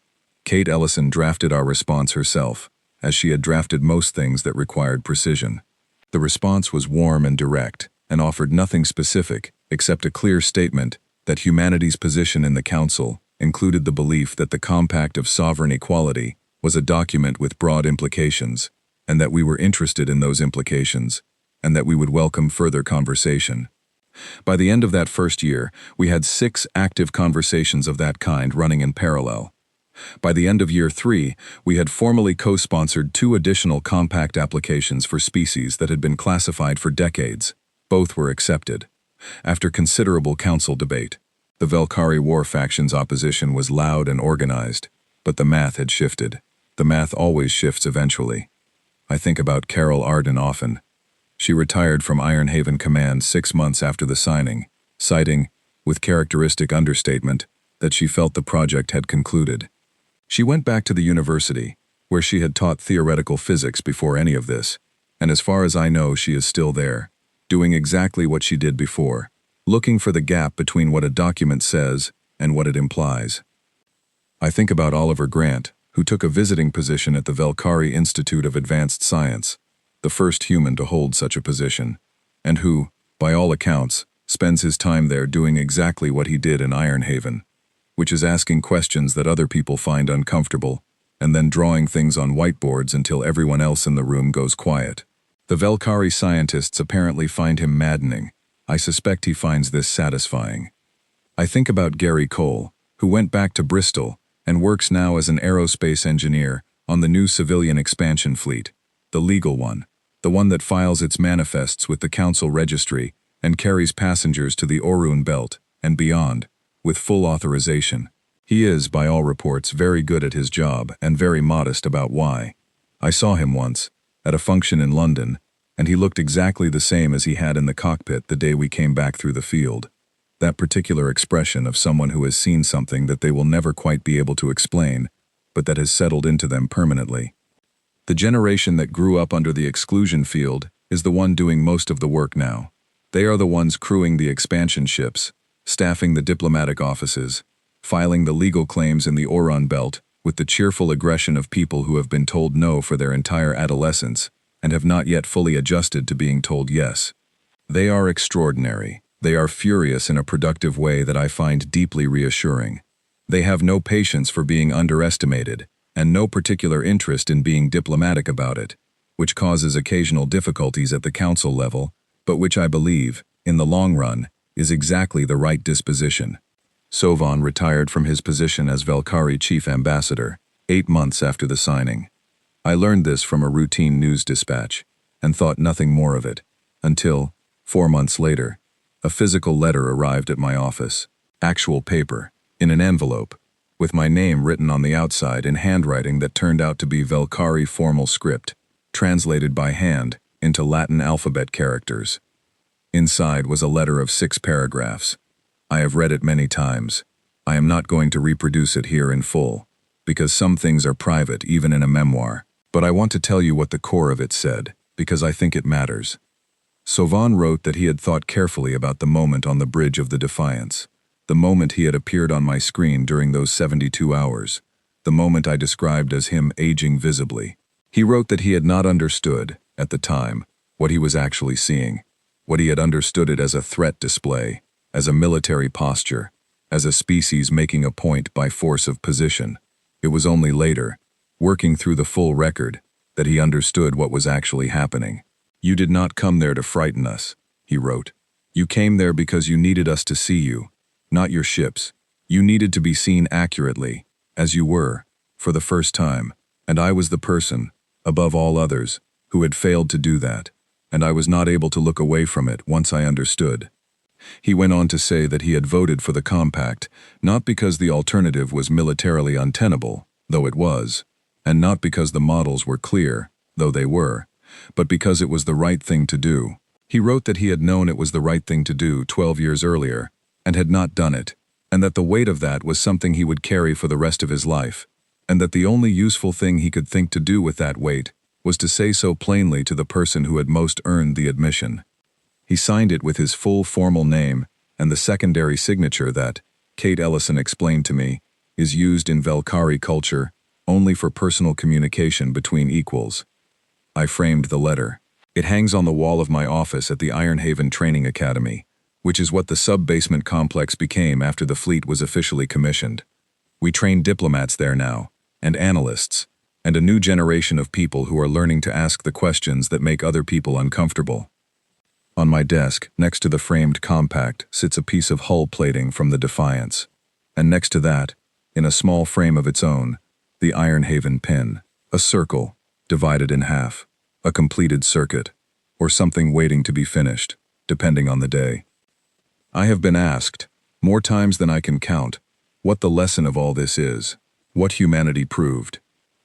Kate Ellison drafted our response herself, as she had drafted most things that required precision. The response was warm and direct, and offered nothing specific except a clear statement that humanity's position in the Council included the belief that the Compact of Sovereign Equality was a document with broad implications, and that we were interested in those implications, and that we would welcome further conversation. By the end of that first year, we had 6 active conversations of that kind running in parallel. By the end of year 3, we had formally co-sponsored 2 additional compact applications for species that had been classified for decades. Both were accepted. After considerable council debate, the HFY War faction's opposition was loud and organized, but the math had shifted. The math always shifts eventually. I think about Carol Arden often. She retired from Ironhaven Command 6 months after the signing, citing, with characteristic understatement, that she felt the project had concluded. She went back to the university, where she had taught theoretical physics before any of this, and as far as I know, she is still there, doing exactly what she did before, looking for the gap between what a document says and what it implies. I think about Oliver Grant, who took a visiting position at the Valkyrie Institute of Advanced Science, the first human to hold such a position, and who, by all accounts, spends his time there doing exactly what he did in Ironhaven, which is asking questions that other people find uncomfortable, and then drawing things on whiteboards until everyone else in the room goes quiet. The Valkyrie scientists apparently find him maddening. I suspect he finds this satisfying. I think about Gary Cole, who went back to Bristol and works now as an aerospace engineer on the new civilian expansion fleet, the legal one, the one that files its manifests with the council registry and carries passengers to the Orun Belt and beyond, with full authorization. He is, by all reports, very good at his job and very modest about why. I saw him once, at a function in London, and he looked exactly the same as he had in the cockpit the day we came back through the field. That particular expression of someone who has seen something that they will never quite be able to explain, but that has settled into them permanently. The generation that grew up under the exclusion field is the one doing most of the work now. They are the ones crewing the expansion ships, staffing the diplomatic offices, filing the legal claims in the Orun Belt with the cheerful aggression of people who have been told no for their entire adolescence and have not yet fully adjusted to being told yes. They are extraordinary. They are furious in a productive way that I find deeply reassuring. They have no patience for being underestimated and no particular interest in being diplomatic about it, which causes occasional difficulties at the council level, but which I believe, in the long run, is exactly the right disposition. Sovan retired from his position as Valkyrie Chief Ambassador 8 months after the signing. I learned this from a routine news dispatch and thought nothing more of it, until, 4 months later, a physical letter arrived at my office, actual paper, in an envelope, with my name written on the outside in handwriting that turned out to be Valkyrie formal script, translated by hand into Latin alphabet characters. Inside was a letter of 6 paragraphs. I have read it many times. I am not going to reproduce it here in full, because some things are private even in a memoir, but I want to tell you what the core of it said, because I think it matters. Sovan wrote that he had thought carefully about the moment on the bridge of the Defiance, the moment he had appeared on my screen during those 72 hours, the moment I described as him aging visibly. He wrote that he had not understood, at the time, what he was actually seeing, what he had understood it as a threat display, as a military posture, as a species making a point by force of position. It was only later, working through the full record, that he understood what was actually happening. "You did not come there to frighten us," he wrote. "You came there because you needed us to see you, not your ships. You needed to be seen accurately, as you were, for the first time, and I was the person, above all others, who had failed to do that, and I was not able to look away from it once I understood." He went on to say that he had voted for the compact, not because the alternative was militarily untenable, though it was, and not because the models were clear, though they were, but because it was the right thing to do. He wrote that he had known it was the right thing to do 12 years earlier, and had not done it, and that the weight of that was something he would carry for the rest of his life, and that the only useful thing he could think to do with that weight was to say so plainly to the person who had most earned the admission. He signed it with his full formal name and the secondary signature that, Kate Ellison explained to me, is used in Valkyrie culture only for personal communication between equals. I framed the letter. It hangs on the wall of my office at the Ironhaven Training Academy, which is what the sub-basement complex became after the fleet was officially commissioned. We train diplomats there now, and analysts, and a new generation of people who are learning to ask the questions that make other people uncomfortable. On my desk, next to the framed compact, sits a piece of hull plating from the Defiance, and next to that, in a small frame of its own, the Ironhaven pin, a circle, divided in half, a completed circuit, or something waiting to be finished, depending on the day. I have been asked, more times than I can count, what the lesson of all this is, what humanity proved.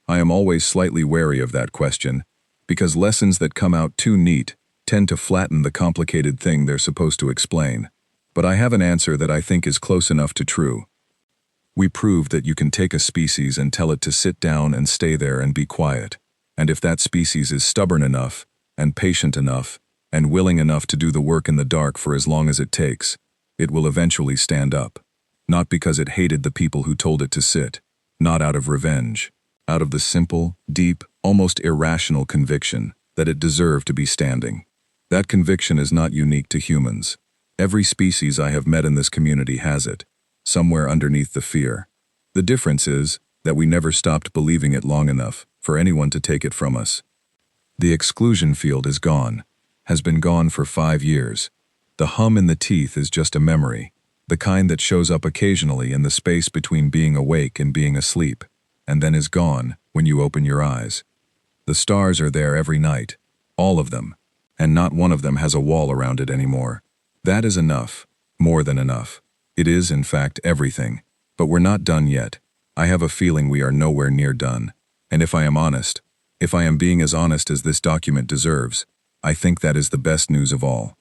I am always slightly wary of that question, because lessons that come out too neat tend to flatten the complicated thing they're supposed to explain. But I have an answer that I think is close enough to true. We proved that you can take a species and tell it to sit down and stay there and be quiet. And if that species is stubborn enough, and patient enough, and willing enough to do the work in the dark for as long as it takes, it will eventually stand up. Not because it hated the people who told it to sit, not out of revenge, out of the simple, deep, almost irrational conviction that it deserved to be standing. That conviction is not unique to humans. Every species I have met in this community has it, somewhere underneath the fear. The difference is that we never stopped believing it long enough for anyone to take it from us. The exclusion field is gone, has been gone for 5 years. The hum in the teeth is just a memory, the kind that shows up occasionally in the space between being awake and being asleep, and then is gone when you open your eyes. The stars are there every night, all of them, and not one of them has a wall around it anymore. That is enough, more than enough. It is, in fact, everything. But we're not done yet. I have a feeling we are nowhere near done. And if I am honest, if I am being as honest as this document deserves, I think that is the best news of all.